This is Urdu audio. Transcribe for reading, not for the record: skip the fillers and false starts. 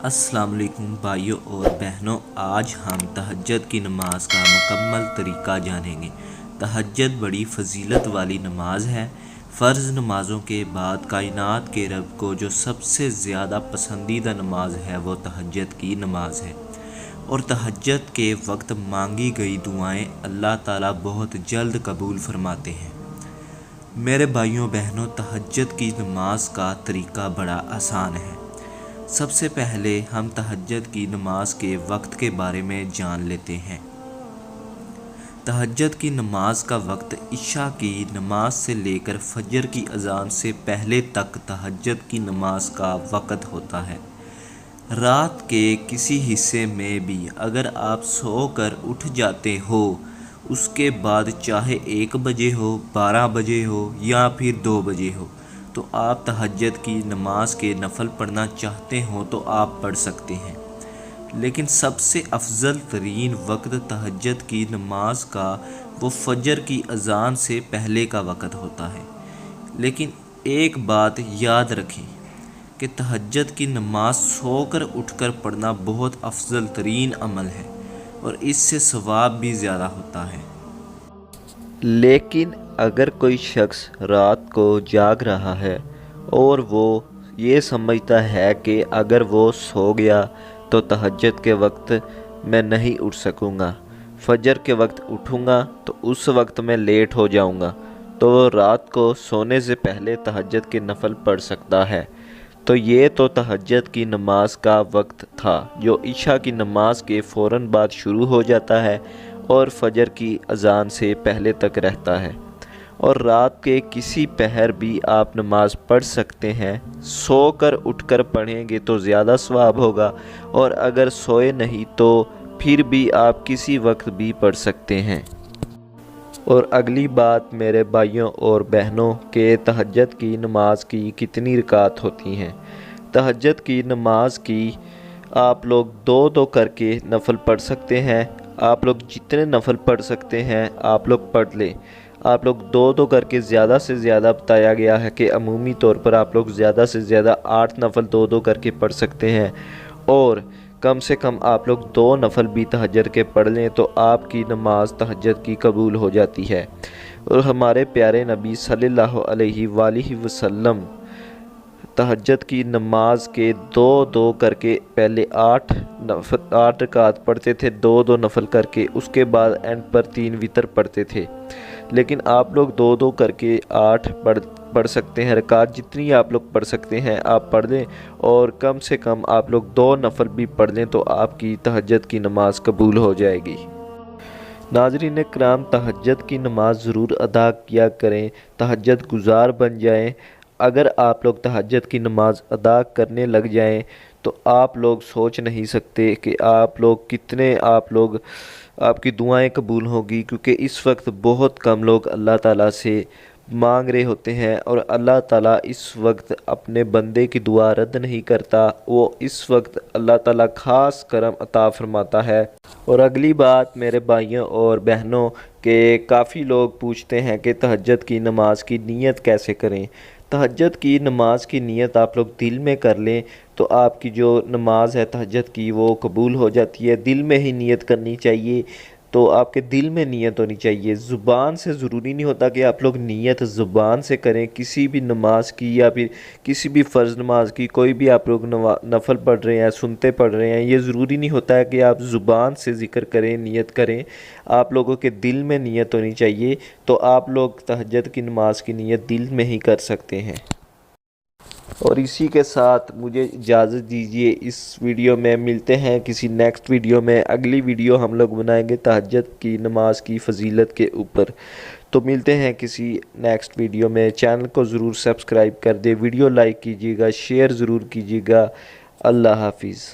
السلام علیکم بھائیوں اور بہنوں، آج ہم تہجد کی نماز کا مکمل طریقہ جانیں گے۔ تہجد بڑی فضیلت والی نماز ہے۔ فرض نمازوں کے بعد کائنات کے رب کو جو سب سے زیادہ پسندیدہ نماز ہے وہ تہجد کی نماز ہے، اور تہجد کے وقت مانگی گئی دعائیں اللہ تعالیٰ بہت جلد قبول فرماتے ہیں۔ میرے بھائیوں بہنوں، تہجد کی نماز کا طریقہ بڑا آسان ہے۔ سب سے پہلے ہم تہجد کی نماز کے وقت کے بارے میں جان لیتے ہیں۔ تہجد کی نماز کا وقت عشاء کی نماز سے لے کر فجر کی اذان سے پہلے تک تہجد کی نماز کا وقت ہوتا ہے۔ رات کے کسی حصے میں بھی اگر آپ سو کر اٹھ جاتے ہو، اس کے بعد چاہے 1 بجے ہو، 12 بجے ہو یا پھر 2 بجے ہو، تو آپ تہجد کی نماز کے نفل پڑھنا چاہتے ہوں تو آپ پڑھ سکتے ہیں، لیکن سب سے افضل ترین وقت تہجد کی نماز کا وہ فجر کی اذان سے پہلے کا وقت ہوتا ہے۔ لیکن ایک بات یاد رکھیں کہ تہجد کی نماز سو کر اٹھ کر پڑھنا بہت افضل ترین عمل ہے، اور اس سے ثواب بھی زیادہ ہوتا ہے۔ لیکن اگر کوئی شخص رات کو جاگ رہا ہے اور وہ یہ سمجھتا ہے کہ اگر وہ سو گیا تو تہجد کے وقت میں نہیں اٹھ سکوں گا، فجر کے وقت اٹھوں گا تو اس وقت میں لیٹ ہو جاؤں گا، تو وہ رات کو سونے سے پہلے تہجد کے نفل پڑھ سکتا ہے۔ تو یہ تو تہجد کی نماز کا وقت تھا جو عشاء کی نماز کے فوراً بعد شروع ہو جاتا ہے اور فجر کی اذان سے پہلے تک رہتا ہے، اور رات کے کسی پہر بھی آپ نماز پڑھ سکتے ہیں۔ سو کر اٹھ کر پڑھیں گے تو زیادہ ثواب ہوگا، اور اگر سوئے نہیں تو پھر بھی آپ کسی وقت بھی پڑھ سکتے ہیں۔ اور اگلی بات میرے بھائیوں اور بہنوں کہ تہجد کی نماز کی کتنی رکعت ہوتی ہیں۔ تہجد کی نماز کی آپ لوگ 2 کر کے نفل پڑھ سکتے ہیں۔ آپ لوگ جتنے نفل پڑھ سکتے ہیں آپ لوگ پڑھ لیں۔ آپ لوگ 2 کر کے زیادہ سے زیادہ بتایا گیا ہے کہ عمومی طور پر آپ لوگ زیادہ سے زیادہ 8 نفل 2 کر کے پڑھ سکتے ہیں، اور کم سے کم آپ لوگ 2 نفل بھی تہجد کے پڑھ لیں تو آپ کی نماز تہجد کی قبول ہو جاتی ہے۔ اور ہمارے پیارے نبی صلی اللہ علیہ وآلہ وسلم تہجد کی نماز کے 2 کر کے پہلے 8 رکعت پڑھتے تھے، 2 نفل کر کے، اس کے بعد اینڈ پر 3 وتر پڑھتے تھے۔ لیکن آپ لوگ 2 کر کے 8 پڑھ سکتے ہیں۔ رکعت جتنی آپ لوگ پڑھ سکتے ہیں آپ پڑھ لیں، اور کم سے کم آپ لوگ 2 نفل بھی پڑھ لیں تو آپ کی تہجد کی نماز قبول ہو جائے گی۔ ناظرین کرام، تہجد کی نماز ضرور ادا کیا کریں، تہجد گزار بن جائیں۔ اگر آپ لوگ تہجد کی نماز ادا کرنے لگ جائیں تو آپ لوگ سوچ نہیں سکتے کہ آپ کی دعائیں قبول ہوگی، کیونکہ اس وقت بہت کم لوگ اللہ تعالیٰ سے مانگ رہے ہوتے ہیں، اور اللہ تعالیٰ اس وقت اپنے بندے کی دعا رد نہیں کرتا۔ وہ اس وقت اللہ تعالیٰ خاص کرم عطا فرماتا ہے۔ اور اگلی بات میرے بھائیوں اور بہنوں کہ کافی لوگ پوچھتے ہیں کہ تہجد کی نماز کی نیت کیسے کریں۔ تہجد کی نماز کی نیت آپ لوگ دل میں کر لیں تو آپ کی جو نماز ہے تہجد کی وہ قبول ہو جاتی ہے۔ دل میں ہی نیت کرنی چاہیے، تو آپ کے دل میں نیت ہونی چاہیے، زبان سے ضروری نہیں ہوتا کہ آپ لوگ نیت زبان سے کریں۔ کسی بھی نماز کی یا پھر کسی بھی فرض نماز کی، کوئی بھی آپ لوگ نفل پڑھ رہے ہیں، سنتے پڑھ رہے ہیں، یہ ضروری نہیں ہوتا ہے کہ آپ زبان سے ذکر کریں، نیت کریں۔ آپ لوگوں کے دل میں نیت ہونی چاہیے، تو آپ لوگ تہجد کی نماز کی نیت دل میں ہی کر سکتے ہیں۔ اور اسی کے ساتھ مجھے اجازت دیجیے، اس ویڈیو میں ملتے ہیں کسی نیکسٹ ویڈیو میں۔ اگلی ویڈیو ہم لوگ بنائیں گے تہجد کی نماز کی فضیلت کے اوپر۔ تو ملتے ہیں کسی نیکسٹ ویڈیو میں۔ چینل کو ضرور سبسکرائب کر دیں، ویڈیو لائک کیجیے گا، شیئر ضرور کیجیے گا۔ اللہ حافظ۔